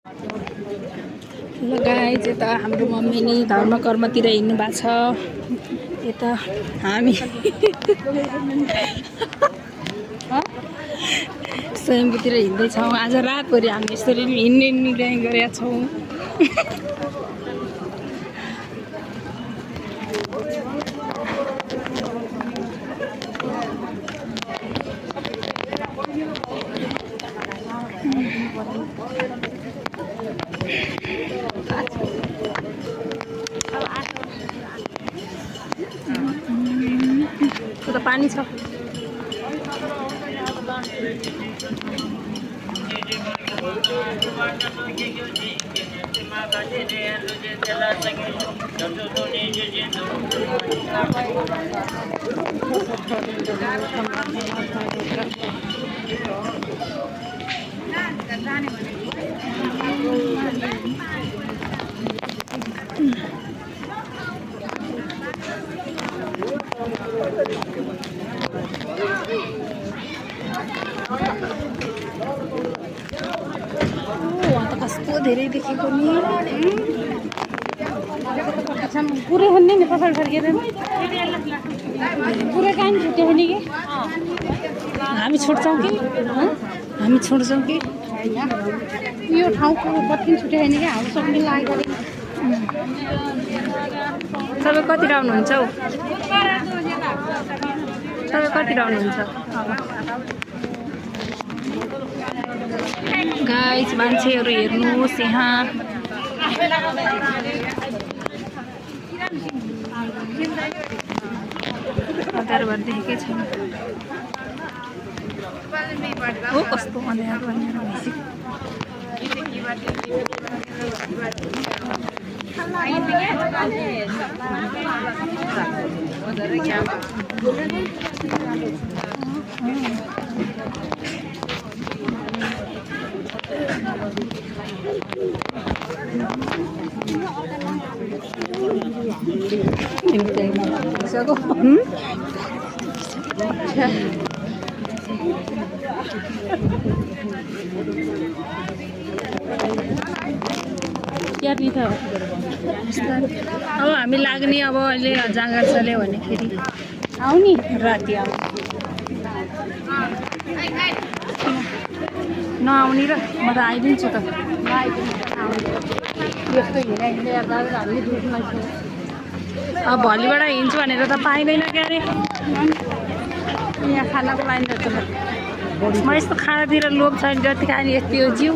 ल गाइज यता हाम्रो मम्मी नि धर्म कर्मतिर हिँड्नु भएको छ। यता हामी स्वयम्भूतिर हिँड्दैछौँ। आज रातभरि हामी यसरी हिँड्ने निर्णय गरेका छौँ। तो पानी छ। कस्तो धेरै देखेको नि पुरै हुने नि पसल फर्केर पुरै कान छुट्यो नि कि हामी छोड्छौँ कि यो ठाउँको कति छुट्यो नि कि हाम्रो सक्ने लागेको तपाईँ कति आउनुहुन्छ हौ? तपाईँ कति आउनुहुन्छ? गाइस मान्छेहरू हेर्नुहोस् यहाँ हतारभर देखेकै छैन। हो कस्तो अँध्यारो अब हामी लाग्ने अब अहिले जाँगर चल्यो भने फेरि आउने राति आउने नआउने र म त आइदिन्छु त। अब भोलिबाट हिँड्छु भनेर त पाइँदैन क्या अरे। यहाँ खानाको लाइन म यस्तो खानातिर लोभ छैन जति खाने यति हो जिउ।